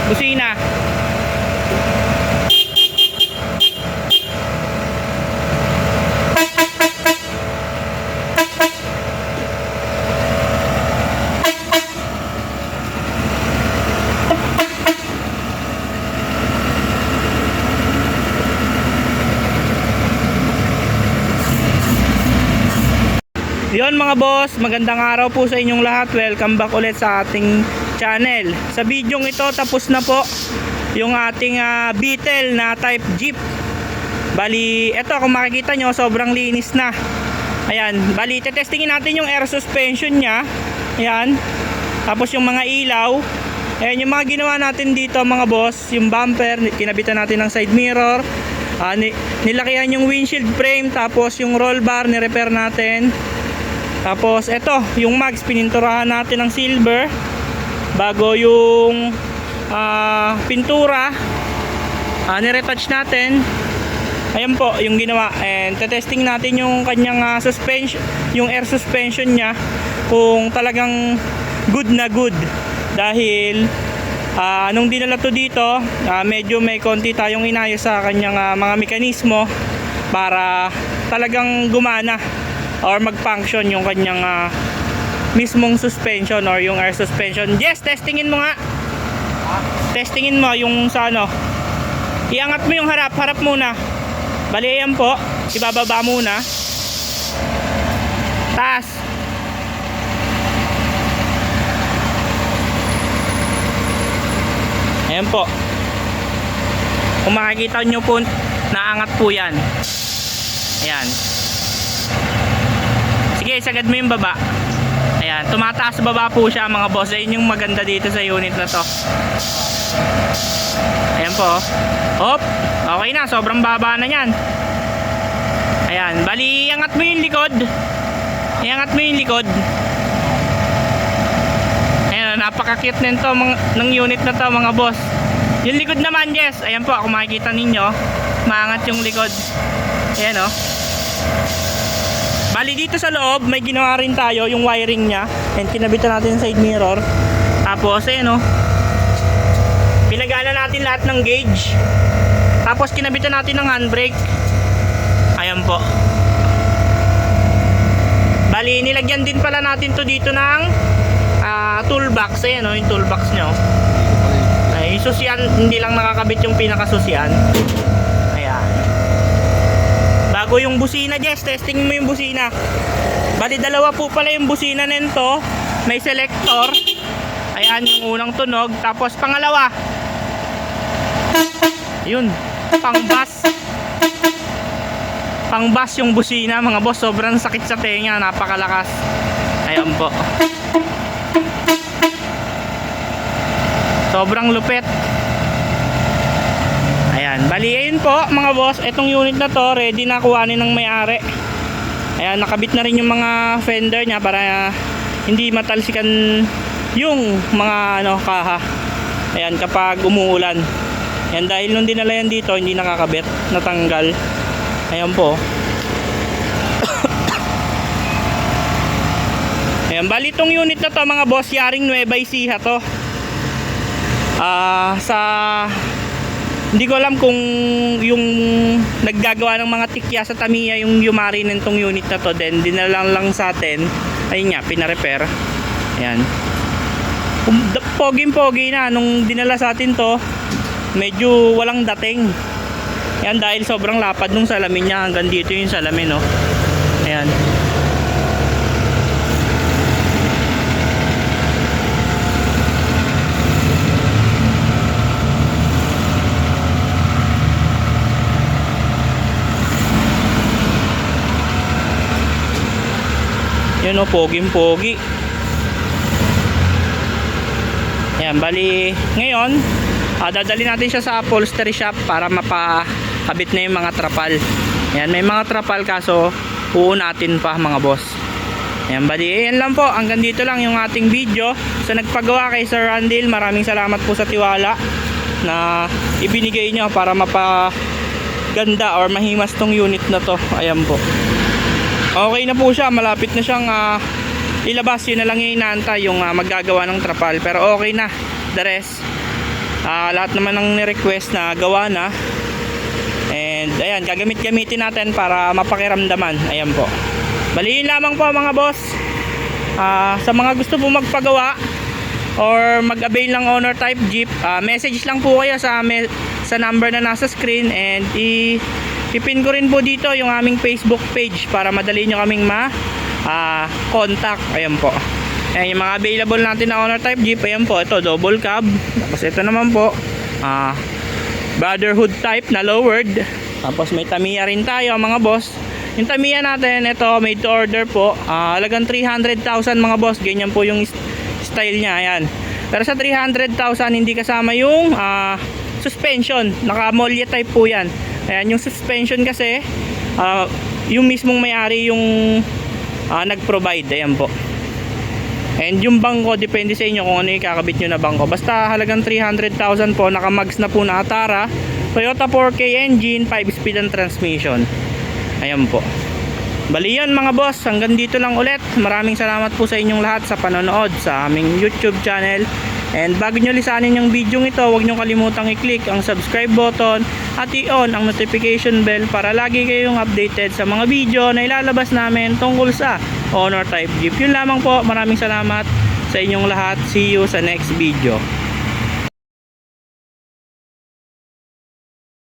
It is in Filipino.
busina. Yon mga boss, magandang araw po sa inyong lahat. Welcome back ulit sa ating channel. Sa video ito tapos na po yung ating Beetle na type Jeep. Bali, eto kung makikita nyo, sobrang linis na. Ayan, bali tetestingin natin yung air suspension nya. Ayan, tapos yung mga ilaw. Ayan yung mga ginawa natin dito mga boss. Yung bumper, kinabitan natin ng side mirror, nilakihan yung windshield frame, tapos yung roll bar ni-repair natin. Tapos eto, yung mags pininturahan natin ng silver bago yung pintura niretouch natin. Ayan po yung ginawa. And testing natin yung kanyang suspension, yung air suspension nya, kung talagang good na good. Dahil nung dinala to dito, medyo may konti tayong inayos sa kanyang mga mekanismo para talagang gumana or mag-function yung kanyang mismong suspension or yung air suspension. Yes, testingin mo nga. Testingin mo yung sa ano. Iangat mo yung harap muna. Bali yan po, ibababa muna. Taas. Ayan po. Kung makikita nyo po, naangat po yan. Ayan. Sige, sagad mo yung baba. Ayan, tumataas baba po siya mga boss. Ayun yung maganda dito sa unit na to. Ayan po. Hop, okay na, sobrang baba na yan. Ayan, bali iangat mo yung likod. Iangat mo yung likod. Ayan, napaka-cute nito ng unit na to mga boss. Yung likod naman, yes. Ayan po, kung makikita ninyo, maangat yung likod. Ayan o. Bali dito sa loob may ginawa rin tayo yung wiring nya, and kinabitan natin sa side mirror. Tapos ayan o, pinagana natin lahat ng gauge. Tapos kinabitan natin ng handbrake. Ayan po. Bali nilagyan din pala natin to dito ng toolbox. Ayan o, yung toolbox nyo. Ay, susyan, hindi lang nakakabit yung pinakasusian. Bago yung busina, Jess, testing mo yung busina. Bali dalawa po pala yung busina nito. May selector. Ayan yung unang tunog. Tapos pangalawa, yun, pang bass yung busina mga boss. Sobrang sakit sa tenga, napakalakas. Ayan po, sobrang lupit. Ayan, bali ayun po mga boss, etong unit na to ready na kuhanin ng may-ari. Ayan, nakabit na rin yung mga fender nya para hindi matalsikan yung mga kaha. Ayan, kapag umuulan. Ayan, dahil nung dinala yan dito hindi nakakabit, natanggal. Ayan po. Ayan, bali itong unit na to mga boss, yaring Nueva Ecija to. Hindi ko alam kung yung naggagawa ng mga tikya sa Tamiya yung yumari nitong unit na to, then dinala lang sa atin. Ayun nga, pina-repair. Ayan, poging-pogi na nung dinala sa atin to. Medyo walang dating. Ayan, dahil sobrang lapad nung salamin niya, hanggang dito yung salamin, no. Ayan. Yun o, poging-pogi. Ayan, bali ngayon dadali natin siya sa upholstery shop para mapakabit na yung mga trapal. Ayan, may mga trapal kaso uunatin pa mga boss. Ayan, bali ayan lang po, hanggang dito lang yung ating video. Sa nagpagawa kay Sir Randil, maraming salamat po sa tiwala na ibinigay nyo para mapaganda or mahimas tong unit na to. Ayan po, okay na po siya, malapit na siyang ilabas. Yun na lang yung inaantay, yung maggagawa ng trapal. Pero okay na, the rest Lahat naman ng ni-request na gawa na. And ayan, gamitin natin para mapakiramdaman. Ayan po. Baliin lamang po mga boss. Sa mga gusto po magpagawa or mag-avail ng owner type Jeep, message lang po kayo sa number na nasa screen, and ipin ko rin po dito yung aming Facebook page para madali nyo kaming contact. Ayan po. Ayan yung mga available natin na owner type Jeep. Ayan po, ito double cab. Tapos ito naman po brotherhood type na lowered. Tapos may Tamiya rin tayo mga boss. Yung Tamiya natin, ito made to order po. Halagang 300,000 mga boss. Ganyan po yung style niya. Ayan. Pero sa 300,000 hindi kasama yung suspension. Naka-molya type po yan. Ayan, yung suspension kasi yung mismong may-ari yung nag-provide. Ayan po. And yung bangko, depende sa inyo kung ano yung kakabit nyo na bangko. Basta halagang 300,000 po. Naka-mags na po na Atara, Toyota 4K engine, 5-speed ang transmission. Ayan po. Bali yun mga boss, hanggang dito lang ulit. Maraming salamat po sa inyong lahat sa panonood sa aming YouTube channel. And bago nyo lisanin yung video ito, huwag nyo kalimutang i-click ang subscribe button at i-on ang notification bell para lagi kayong updated sa mga video na ilalabas namin tungkol sa owner type Jeep. Yun lamang po, maraming salamat sa inyong lahat. See you sa next video.